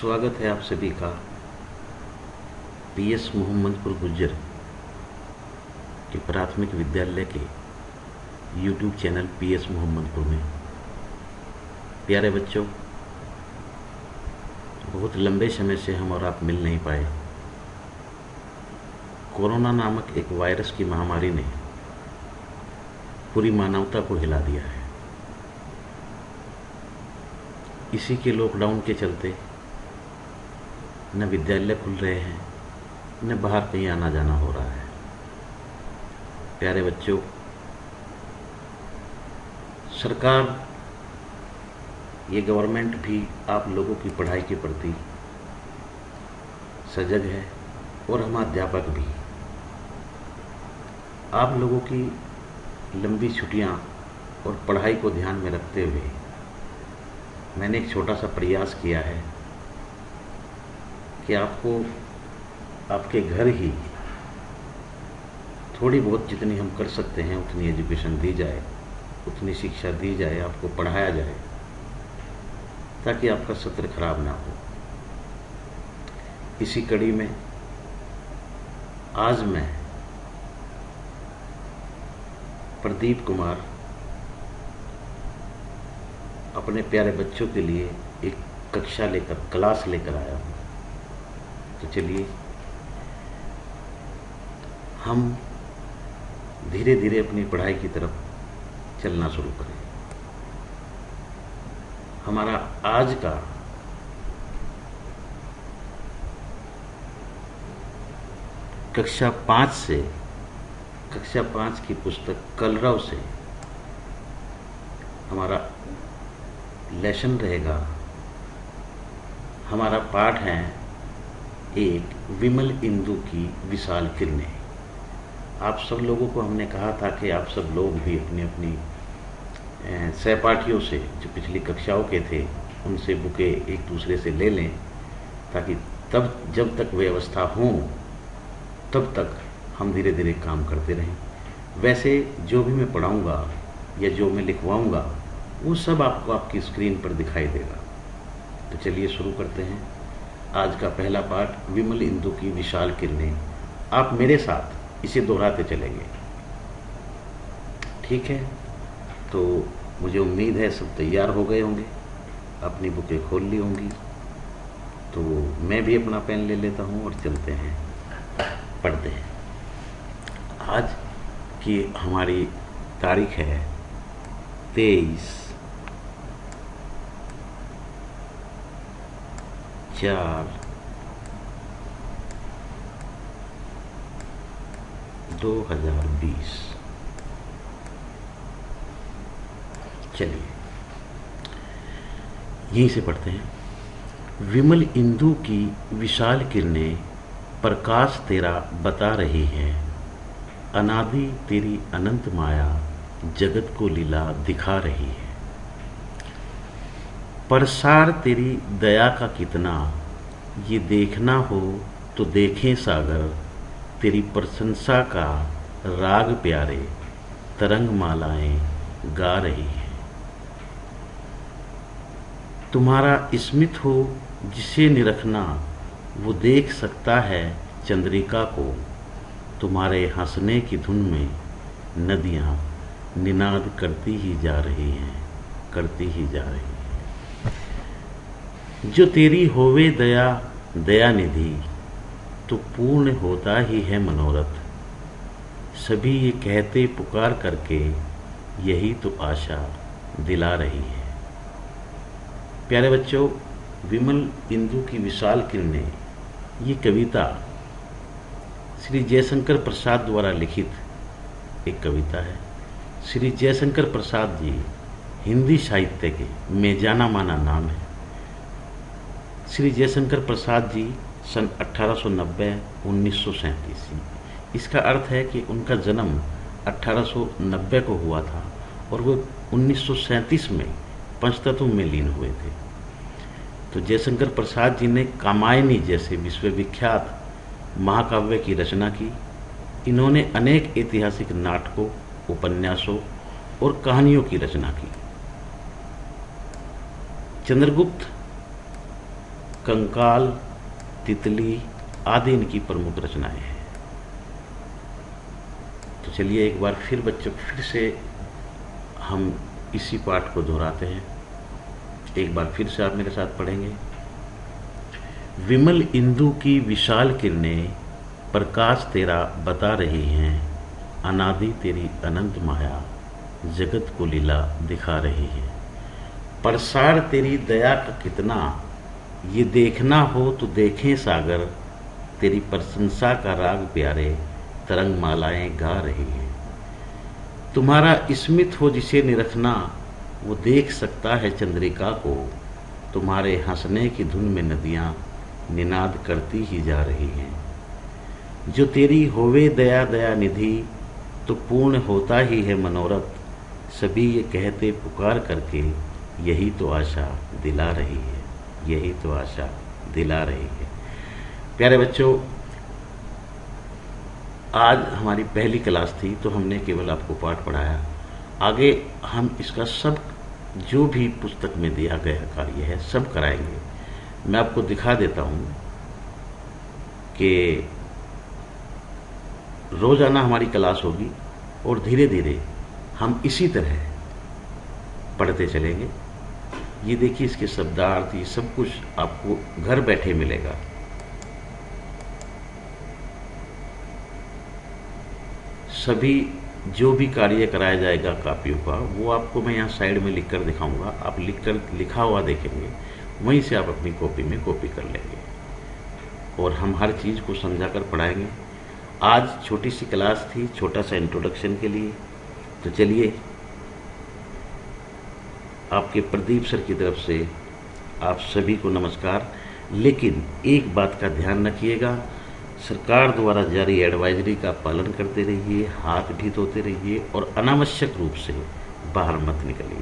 स्वागत है आप सभी का पीएस मोहम्मदपुर गुज्जर के प्राथमिक विद्यालय के यूट्यूब चैनल पीएस मोहम्मदपुर में। प्यारे बच्चों, बहुत लंबे समय से हम और आप मिल नहीं पाए। कोरोना नामक एक वायरस की महामारी ने पूरी मानवता को हिला दिया है। इसी के लॉकडाउन के चलते न विद्यालय खुल रहे हैं, न बाहर कहीं आना जाना हो रहा है। प्यारे बच्चों, सरकार, ये गवर्नमेंट भी आप लोगों की पढ़ाई के प्रति सजग है और हम अध्यापक भी। आप लोगों की लंबी छुट्टियां और पढ़ाई को ध्यान में रखते हुए मैंने एक छोटा सा प्रयास किया है कि आपको आपके घर ही थोड़ी बहुत जितनी हम कर सकते हैं उतनी एजुकेशन दी जाए, उतनी शिक्षा दी जाए, आपको पढ़ाया जाए, ताकि आपका सत्र खराब ना हो। इसी कड़ी में आज मैं प्रदीप कुमार अपने प्यारे बच्चों के लिए एक कक्षा लेकर, क्लास लेकर आया हूँ। तो चलिए हम धीरे धीरे अपनी पढ़ाई की तरफ चलना शुरू करें। हमारा आज का कक्षा 5 की पुस्तक कलरव से हमारा लेसन रहेगा। हमारा पाठ है एक विमल इंदु की विशाल किरणें। आप सब लोगों को हमने कहा था कि आप सब लोग भी अपनी अपनी सहपाठियों से, जो पिछली कक्षाओं के थे, उनसे बुकें एक दूसरे से ले लें, ताकि तब जब तक व्यवस्था हो तब तक हम धीरे धीरे काम करते रहें। वैसे जो भी मैं पढ़ाऊँगा या जो मैं लिखवाऊँगा वो सब आपको आपकी स्क्रीन पर दिखाई देगा। तो चलिए शुरू करते हैं आज का पहला पाठ, विमल इंदु की विशाल किरणें। आप मेरे साथ इसे दोहराते चलेंगे, ठीक है? तो मुझे उम्मीद है सब तैयार हो गए होंगे, अपनी बुकें खोल ली होंगी। तो मैं भी अपना पेन ले लेता हूँ और चलते हैं, पढ़ते हैं। आज की हमारी तारीख है 23/4/2020। चलिए यहीं से पढ़ते हैं। विमल इंदु की विशाल किरणें प्रकाश तेरा बता रही हैं, अनादि तेरी अनंत माया जगत को लीला दिखा रही है। परसार तेरी दया का कितना, ये देखना हो तो देखें सागर, तेरी प्रशंसा का राग प्यारे तरंग मालाएं गा रही है। तुम्हारा स्मित हो जिसे निरखना, वो देख सकता है चंद्रिका को, तुम्हारे हंसने की धुन में नदियाँ निनाद करती ही जा रही हैं, करती ही जा रही हैं। जो तेरी होवे दया दया निधि, तो पूर्ण होता ही है मनोरथ, सभी ये कहते पुकार करके यही तो आशा दिला रही है। प्यारे बच्चों, विमल इंदु की विशाल किरणें, ये कविता श्री जयशंकर प्रसाद द्वारा लिखित एक कविता है। श्री जयशंकर प्रसाद जी हिंदी साहित्य के में जाना माना नाम है। श्री जयशंकर प्रसाद जी सन 1890-1937। इसका अर्थ है कि उनका जन्म 1890 को हुआ था और वो 1937 में पंचतत्व में लीन हुए थे। तो जयशंकर प्रसाद जी ने कामायनी जैसे विश्वविख्यात महाकाव्य की रचना की। इन्होंने अनेक ऐतिहासिक नाटकों, उपन्यासों और कहानियों की रचना की। चंद्रगुप्त कंकाल, तितली आदि इनकी प्रमुख रचनाएं हैं। तो चलिए एक बार फिर बच्चों फिर से हम इसी पाठ को दोहराते हैं। एक बार फिर से आप मेरे साथ पढ़ेंगे। विमल इंदु की विशाल किरणें प्रकाश तेरा बता रही हैं, अनादि तेरी अनंत माया जगत को लीला दिखा रही है। प्रसार तेरी दया का कितना, ये देखना हो तो देखें सागर, तेरी प्रशंसा का राग प्यारे तरंग मालाएं गा रही हैं। तुम्हारा स्मित हो जिसे निरखना, वो देख सकता है चंद्रिका को, तुम्हारे हंसने की धुन में नदियां निनाद करती ही जा रही हैं। जो तेरी होवे दया दया निधि, तो पूर्ण होता ही है मनोरथ, सभी ये कहते पुकार करके यही तो आशा दिला रही है, यही तो आशा दिला रही है। प्यारे बच्चों, आज हमारी पहली क्लास थी तो हमने केवल आपको पाठ पढ़ाया। आगे हम इसका सब जो भी पुस्तक में दिया गया कार्य है सब कराएंगे। मैं आपको दिखा देता हूँ कि रोजाना हमारी क्लास होगी और धीरे धीरे हम इसी तरह पढ़ते चलेंगे। ये देखिए इसके शब्दार्थ, ये सब कुछ आपको घर बैठे मिलेगा। सभी जो भी कार्य कराया जाएगा कापियों का, वो आपको मैं यहाँ साइड में लिख कर दिखाऊंगा। आप लिखा हुआ देखेंगे, वहीं से आप अपनी कॉपी में कॉपी कर लेंगे और हम हर चीज़ को समझा कर पढ़ाएंगे। आज छोटी सी क्लास थी, छोटा सा इंट्रोडक्शन के लिए। तो चलिए, आपके प्रदीप सर की तरफ से आप सभी को नमस्कार। लेकिन एक बात का ध्यान रखिएगा, सरकार द्वारा जारी एडवाइजरी का पालन करते रहिए, हाथ भी धोते रहिए और अनावश्यक रूप से बाहर मत निकलिए।